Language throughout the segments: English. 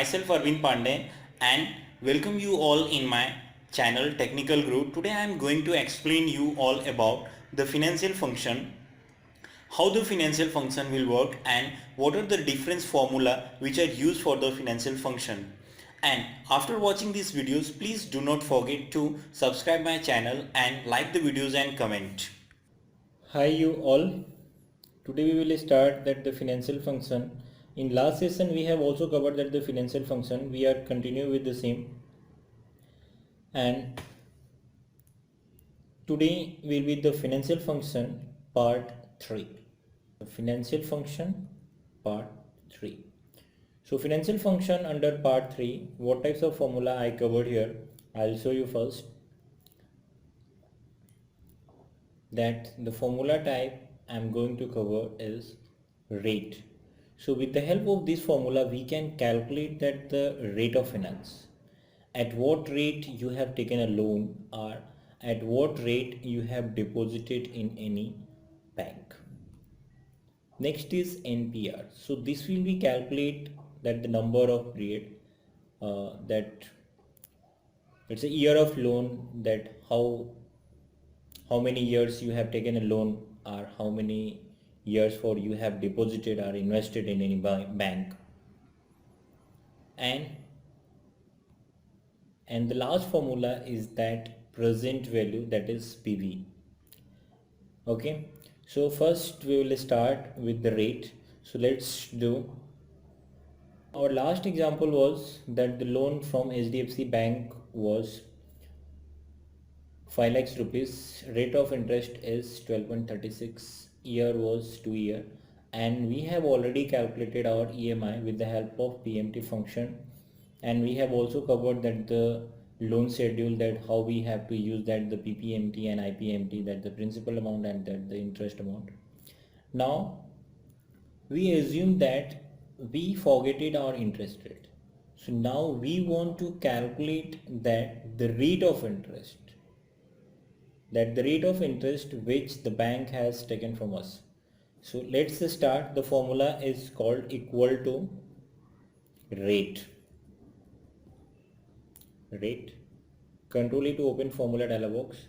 myself Arvind Pandey and welcome you all in my channel Technical Group. Today I am going to explain you all about the financial function, how the financial function will work and what are the different formula which are used for the financial function. And after watching these videos, please do not forget to subscribe my channel and like the videos and comment. Hi you all. Today we will start that the financial function. In last session we have also covered that the financial function. We are continue with the same. And today will be the financial function part 3. The financial function part 3. So financial function under part 3, what types of formula I covered here. I'll show you first that the formula type I'm going to cover is rate. So with the help of this formula we can calculate that the rate of finance, at what rate you have taken a loan or at what rate you have deposited in any bank. Next is NPR. So this will be calculate that the number of period that it's a year of loan, that how many years you have taken a loan or how many years for you have deposited or invested in any bank. And the last formula is that present value, that is PV. Okay, so first we will start with the rate. So let's do, our last example was that the loan from HDFC Bank was 5 lakhs rupees, rate of interest is 12.36, year was 2 year, and we have already calculated our EMI with the help of PMT function, and we have also covered that the loan schedule, that how we have to use that the PPMT and IPMT, that the principal amount and that the interest amount. Now we assume that we forgetted our interest rate. So now we want to calculate that the rate of interest, that the rate of interest which the bank has taken from us. So let's start. The formula is called equal to rate. Control E to open formula dialog box,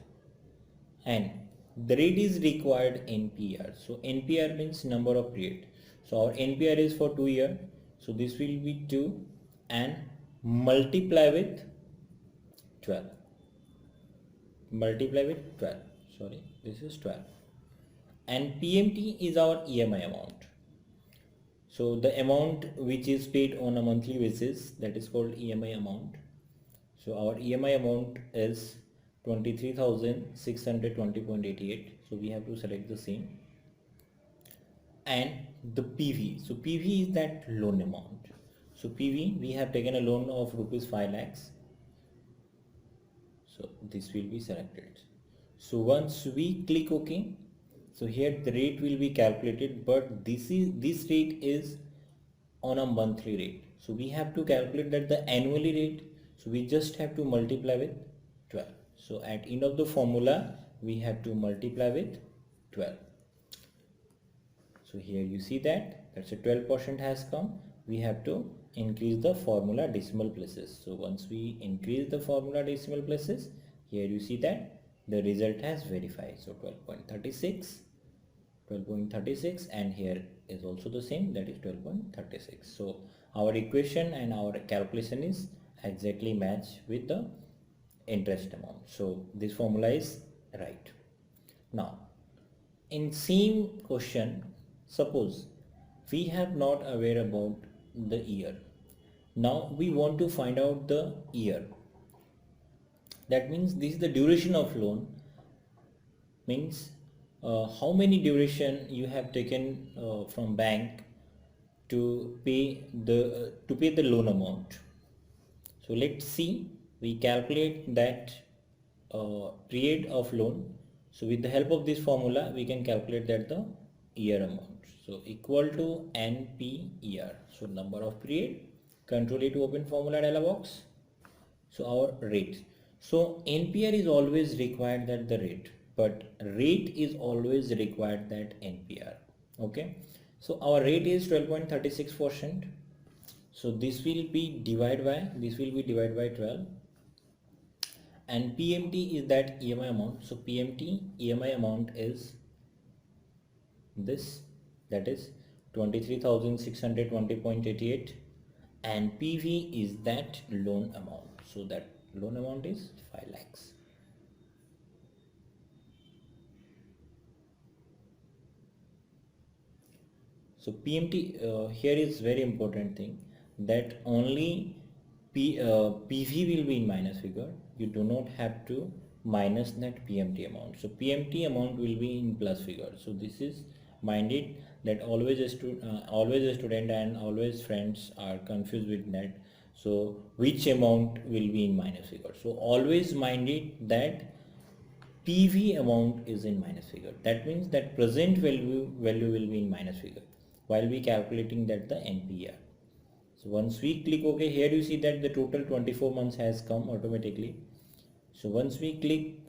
and the rate is required NPR. So NPR means number of period. So our NPR is for 2 year. So this will be 2 and multiply with 12. Sorry, this is 12. And PMT is our EMI amount. So the amount which is paid on a monthly basis, that is called EMI amount. So our EMI amount is 23,620.88. So we have to select the same. And the PV. So PV is that loan amount. So PV, we have taken a loan of rupees 5 lakhs. So this will be selected. So once we click OK, so here the rate will be calculated, but this rate is on a monthly rate. So we have to calculate that the annually rate. So we just have to multiply with 12. So at end of the formula we have to multiply with 12. So here you see that's a 12% has come. We have to increase the formula decimal places. So once we increase the formula decimal places, here you see that the result has verified. So 12.36, and here is also the same, that is 12.36. So our equation and our calculation is exactly match with the interest amount. So this formula is right. Now in same question, suppose we have not aware about the year. Now we want to find out the year. That means this is the duration of loan, means how many duration you have taken from bank to pay the loan amount. So let's see, we calculate that period of loan. So with the help of this formula we can calculate that the year amount. So equal to NPER. So number of period. Control E to open formula dialog box. So our rate. So NPR is always required that the rate, but rate is always required that NPR. Okay. So our rate is 12.36%. So this will be divided by 12, and PMT is that EMI amount. So PMT EMI amount is this, that is 23,620.88, and PV is that loan amount. So that loan amount is 5 lakhs. So PMT, here is very important thing, that only PV will be in minus figure. You do not have to minus that PMT amount. So PMT amount will be in plus figure. So this is minded, that always always a student and always friends are confused with that. So which amount will be in minus figure? So always minded that PV amount is in minus figure. That means that present value will be in minus figure while we calculating that the NPER. So once we click OK, here you see that the total 24 months has come automatically. So once we click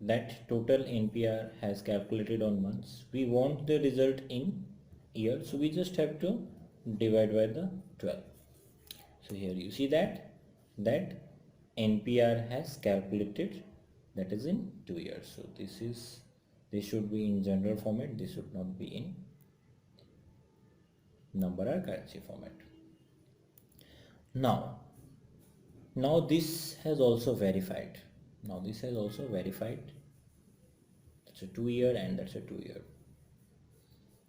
that total NPER has calculated on months, we want the result in year, so we just have to divide by the 12. So here you see that NPER has calculated, that is in 2 years. So this should be in general format, this should not be in number or currency format. Now this has also verified. That's a 2 year and that's a 2 year.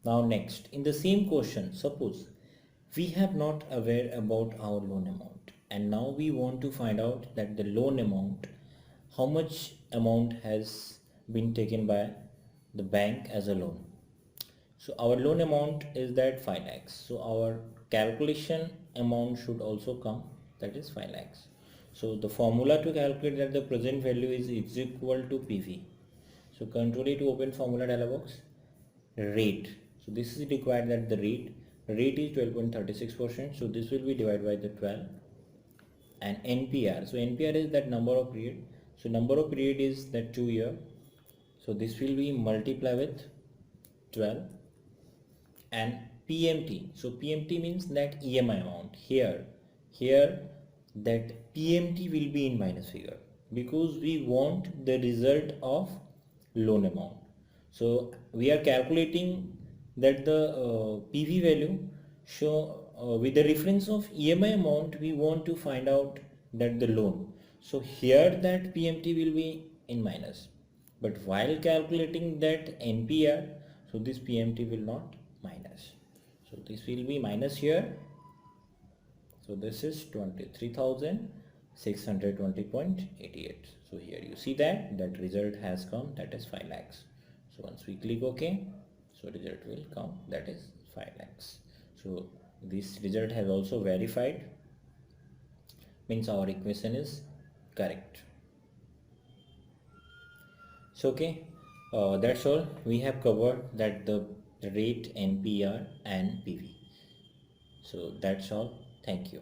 Now next, in the same question, suppose we have not aware about our loan amount, and now we want to find out that the loan amount, how much amount has been taken by the bank as a loan. So our loan amount is that 5 lakhs. So our calculation amount should also come, that is 5 lakhs. So the formula to calculate that the present value is equal to PV. So control A to open formula dialog box. Rate. So this is required, that the rate is 12.36%. So this will be divided by the 12. And NPR. So NPR is that number of period. So number of period is that 2 year. So this will be multiply with 12. And PMT. So PMT means that EMI amount. Here that PMT will be in minus figure, because we want the result of loan amount. So we are calculating that the PV value show with the reference of EMI amount, we want to find out that the loan. So here that PMT will be in minus, but while calculating that NPR, so this PMT will not minus. So this will be minus here. So this is 23,620.88. So here you see that result has come, that is 5 lakhs. So once we click OK, so result will come, that is 5 lakhs. So this result has also verified, means our equation is correct. So okay, that's all. We have covered that the rate, NPR and PV. So that's all. Thank you.